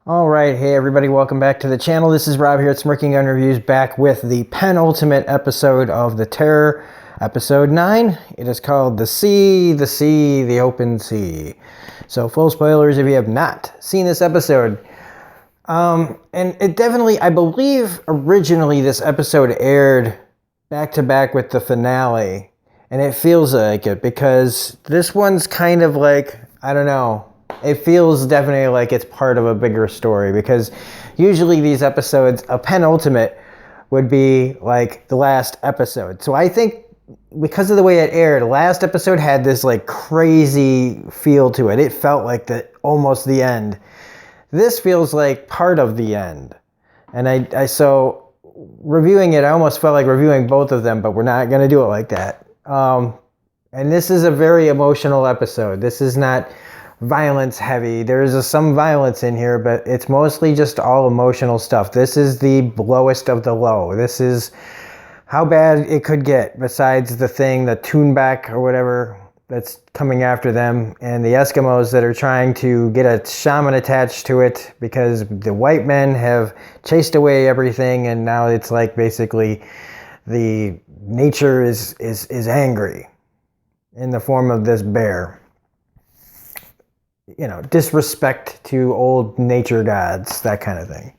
All right, hey everybody, welcome back to the channel. This is Rob here at Smirking Gun Reviews, back with the penultimate episode of The Terror, episode 9. It is called The Sea, the Open Sea. So full spoilers if you have not seen this episode. And it definitely, I believe originally this episode aired back to back with the finale. And it feels like it because this one's kind of like, I don't know. It feels definitely like it's part of a bigger story because usually these episodes, a penultimate would be like the last episode. So I think because of the way it aired, the last episode had this like crazy feel to it. It felt like almost the end. This feels like part of the end. And so reviewing it, I almost felt like reviewing both of them, but we're not going to do it like that. And this is a very emotional episode. This is not violence heavy. There's some violence in here, but it's mostly just all emotional stuff. This is the lowest of the low. This is how bad it could get, besides the thing, the Toonback or whatever that's coming after them, and the Eskimos that are trying to get a shaman attached to it because the white men have chased away everything, and now it's like basically the nature is angry in the form of this bear. You know, disrespect to old nature gods, that kind of thing.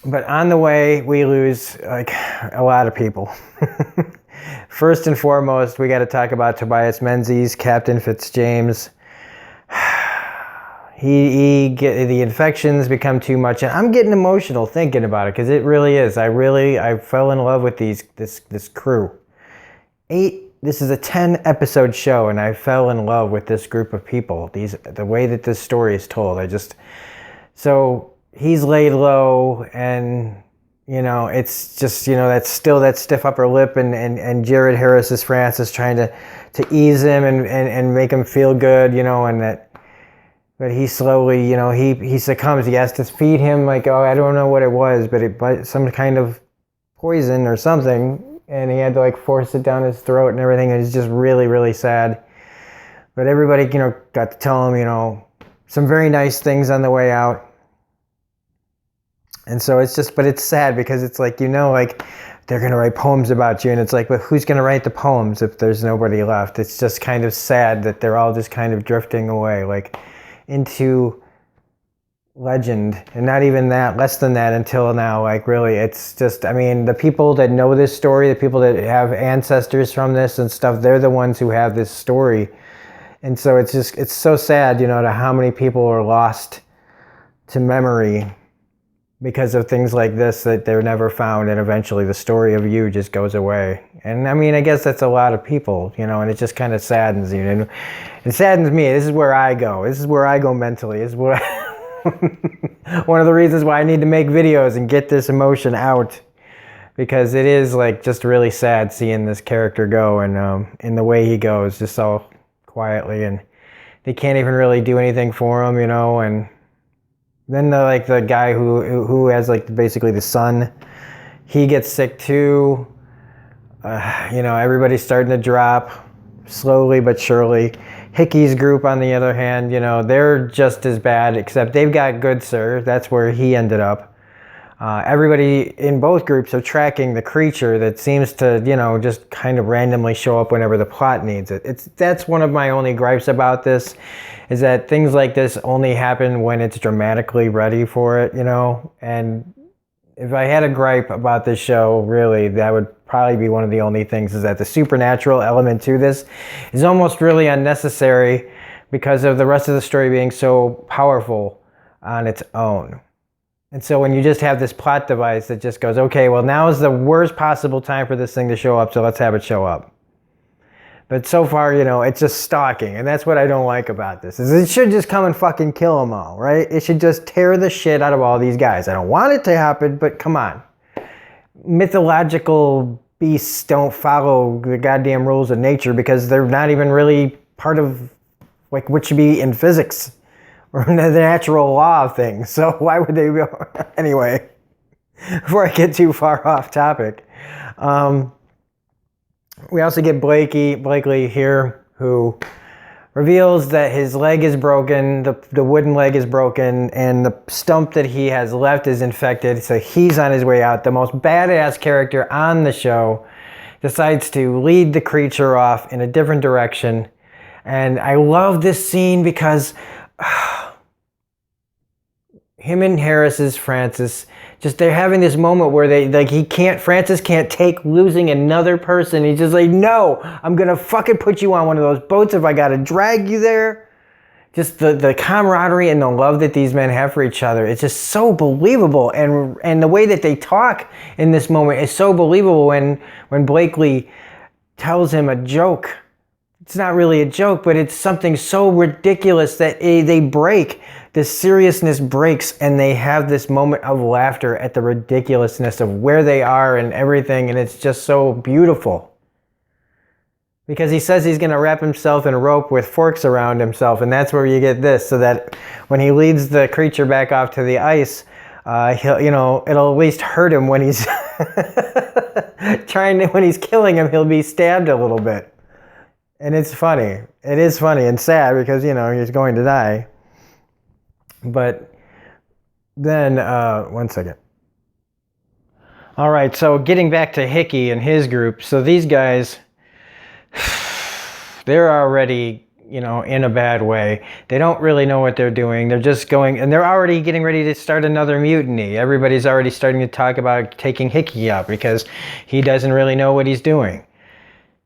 But on the way, we lose like a lot of people. First and foremost, we got to talk about Tobias Menzies, Captain Fitzjames. The infections become too much, and I'm getting emotional thinking about it because it really is. I fell in love with this crew. This is a 10 episode show, and I fell in love with this group of people. The way that this story is told, so he's laid low, and you know, it's just, you know, that's still that stiff upper lip, and Jared Harris's Francis trying to ease him and make him feel good, you know, but he slowly, you know, he succumbs. He has to feed him like, oh, I don't know what it was, but some kind of poison or something. And he had to like force it down his throat and everything. And it's just really, really sad. But everybody, you know, got to tell him, you know, some very nice things on the way out. And so it's just, but it's sad because it's like, you know, like they're going to write poems about you. And it's like, but who's going to write the poems if there's nobody left? It's just kind of sad that they're all just kind of drifting away, like into legend, and not even that, less than that until now. Like really, it's just, I mean, the people that know this story, the people that have ancestors from this and stuff, they're the ones who have this story. And so it's just, it's so sad, you know, to how many people are lost to memory because of things like this, that they're never found, and eventually the story of you just goes away. And I mean, I guess that's a lot of people, you know, and it just kind of saddens you, and it saddens me. This is where I go mentally. This is where one of the reasons why I need to make videos and get this emotion out, because it is like just really sad seeing this character go, and in the way he goes, just so quietly, and they can't even really do anything for him, you know. And then the guy who has like basically the son, he gets sick too. You know, everybody's starting to drop slowly but surely. Hickey's group, on the other hand, you know, they're just as bad, except they've got Good Sir. That's where he ended up. Everybody in both groups are tracking the creature that seems to, you know, just kind of randomly show up whenever the plot needs it. That's one of my only gripes about this, is that things like this only happen when it's dramatically ready for it, you know. And if I had a gripe about this show, really, that would probably be one of the only things, is that the supernatural element to this is almost really unnecessary because of the rest of the story being so powerful on its own. And so when you just have this plot device that just goes, okay, well, now is the worst possible time for this thing to show up, so let's have it show up. But so far, you know, it's just stalking, and that's what I don't like about this, is it should just come and fucking kill them all, right? It should just tear the shit out of all these guys. I don't want it to happen, but come on. Mythological beasts don't follow the goddamn rules of nature because they're not even really part of, like, what should be in physics or the natural law of things. So why would they be? Anyway, before I get too far off topic, we also get Blakely here, who reveals that his leg is broken, the wooden leg is broken, and the stump that he has left is infected, so he's on his way out. The most badass character on the show decides to lead the creature off in a different direction. And I love this scene because him and Harris's Francis, just they're having this moment where Francis can't take losing another person. He's just like, no, I'm gonna fucking put you on one of those boats if I gotta drag you there. Just the camaraderie and the love that these men have for each other, it's just so believable. And the way that they talk in this moment is so believable when Blakely tells him a joke. It's not really a joke, but it's something so ridiculous that they break. The seriousness breaks, and they have this moment of laughter at the ridiculousness of where they are and everything, and it's just so beautiful. Because he says he's going to wrap himself in a rope with forks around himself, and that's where you get this, so that when he leads the creature back off to the ice, it'll at least hurt him when he's when he's killing him, he'll be stabbed a little bit. And it's funny. It is funny and sad because, he's going to die. But then, one second. All right, so getting back to Hickey and his group. So these guys, they're already, in a bad way. They don't really know what they're doing. They're just going, and they're already getting ready to start another mutiny. Everybody's already starting to talk about taking Hickey out because he doesn't really know what he's doing.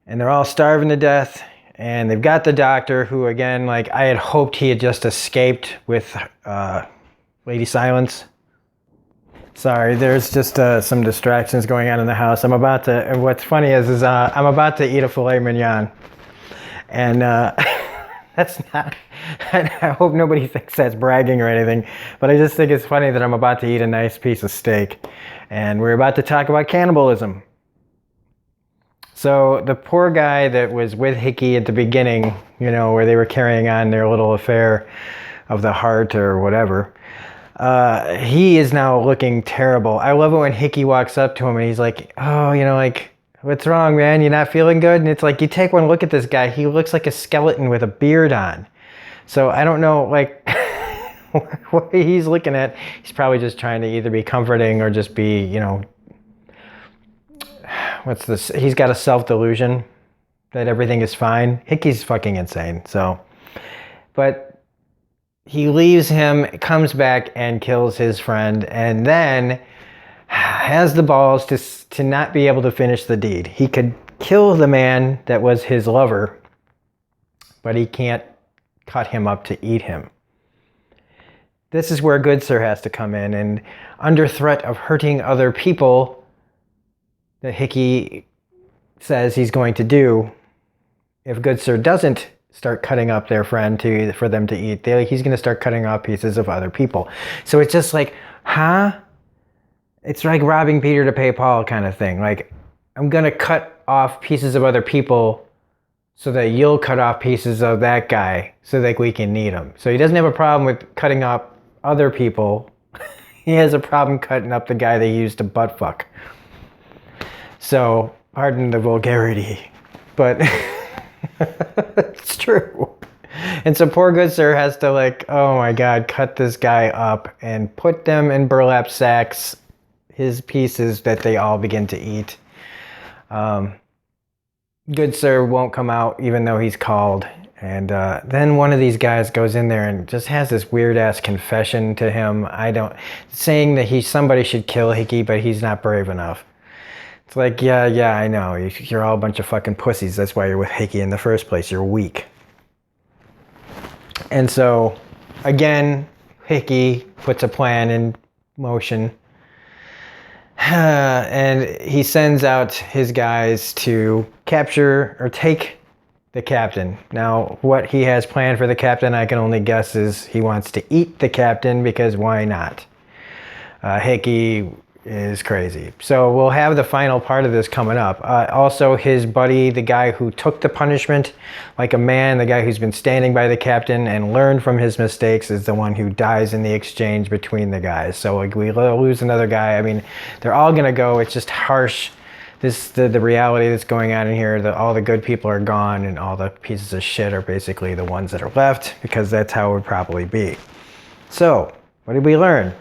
And they're all starving to death. And they've got the doctor who, again, I had hoped he had just escaped with Lady Silence. Sorry, there's just some distractions going on in the house. And what's funny is I'm about to eat a filet mignon. And that's not, I hope nobody thinks that's bragging or anything, but I just think it's funny that I'm about to eat a nice piece of steak. And we're about to talk about cannibalism. So the poor guy that was with Hickey at the beginning, where they were carrying on their little affair of the heart or whatever, he is now looking terrible. I love it when Hickey walks up to him and he's like, oh, what's wrong, man? You not feeling good? And it's like, you take one look at this guy. He looks like a skeleton with a beard on. So I don't know, what he's looking at. He's probably just trying to either be comforting or just be, what's this? He's got a self-delusion that everything is fine. Hickey's fucking insane. So, but he leaves him, comes back and kills his friend, and then has the balls to not be able to finish the deed. He could kill the man that was his lover, but he can't cut him up to eat him. This is where Good Sir has to come in, and under threat of hurting other people that Hickey says he's going to do, if Good Sir doesn't start cutting up their friend for them to eat, he's going to start cutting off pieces of other people. So it's just like, it's like robbing Peter to pay Paul kind of thing. I'm going to cut off pieces of other people so that you'll cut off pieces of that guy so that we can eat him. So he doesn't have a problem with cutting up other people. He has a problem cutting up the guy they used to butt fuck. So, pardon the vulgarity, but it's true. And so poor Good Sir has to oh my God, cut this guy up and put them in burlap sacks, his pieces that they all begin to eat. Good Sir won't come out even though he's called. And then one of these guys goes in there and just has this weird ass confession to him. Saying that somebody should kill Hickey, but he's not brave enough. It's like, yeah, I know. You're all a bunch of fucking pussies. That's why you're with Hickey in the first place. You're weak. And so, again, Hickey puts a plan in motion. And he sends out his guys to capture or take the captain. Now, what he has planned for the captain, I can only guess, is he wants to eat the captain because why not? Hickey is crazy. So we'll have the final part of this coming up. Also, his buddy, the guy who took the punishment like a man, the guy who's been standing by the captain and learned from his mistakes, is the one who dies in the exchange between the guys. So we lose another guy. I mean, they're all going to go. It's just harsh the reality that's going on in here, all the good people are gone and all the pieces of shit are basically the ones that are left, because that's how it would probably be. So, what did we learn?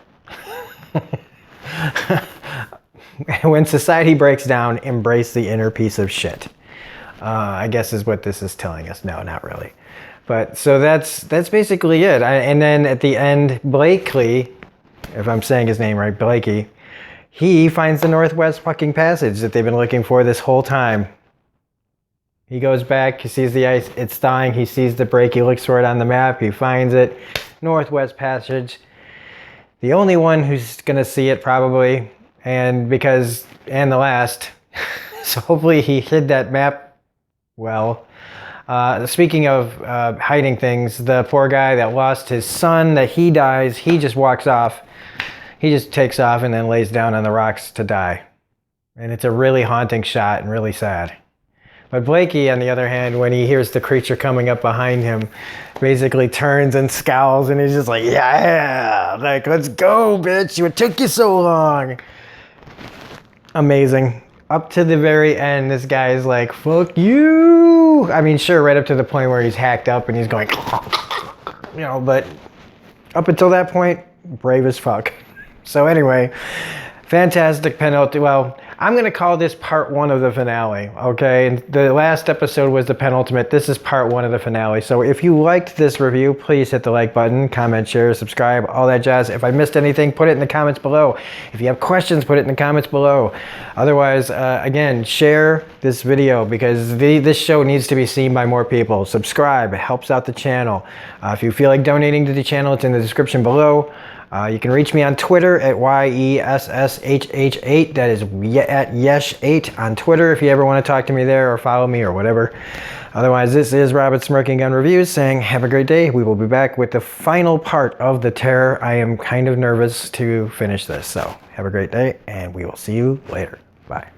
When society breaks down, embrace the inner piece of shit. I guess is what this is telling us. No, not really. But so that's basically it. And then at the end, Blakely, if I'm saying his name right, Blakey, he finds the Northwest fucking Passage that they've been looking for this whole time. He goes back, he sees the ice, it's thawing, he sees the break, he looks for it on the map, he finds it, Northwest Passage. The only one who's gonna see it probably, and the last, so hopefully he hid that map well. Speaking of hiding things, the poor guy that lost his son, that he dies, he just walks off. He just takes off and then lays down on the rocks to die. And it's a really haunting shot and really sad. But Blakey, on the other hand, when he hears the creature coming up behind him, basically turns and scowls and he's just like, yeah, like, let's go, bitch. It took you so long. Amazing. Up to the very end, this guy is like, fuck you. I mean, sure, right up to the point where he's hacked up and he's going, you know, but up until that point, brave as fuck. So anyway, fantastic penultimate. Well, I'm going to call this part 1 of the finale, okay? And the last episode was the penultimate. This is part 1 of the finale. So if you liked this review, please hit the like button, comment, share, subscribe, all that jazz. If I missed anything, put it in the comments below. If you have questions, put it in the comments below. Otherwise, again, share this video because this show needs to be seen by more people. Subscribe. It helps out the channel. If you feel like donating to the channel, it's in the description below. You can reach me on Twitter at YESSHH8. That is at Yesh8 on Twitter if you ever want to talk to me there or follow me or whatever. Otherwise, this is Robert Smirking Gun Reviews saying have a great day. We will be back with the final part of the terror. I am kind of nervous to finish this. So have a great day and we will see you later. Bye.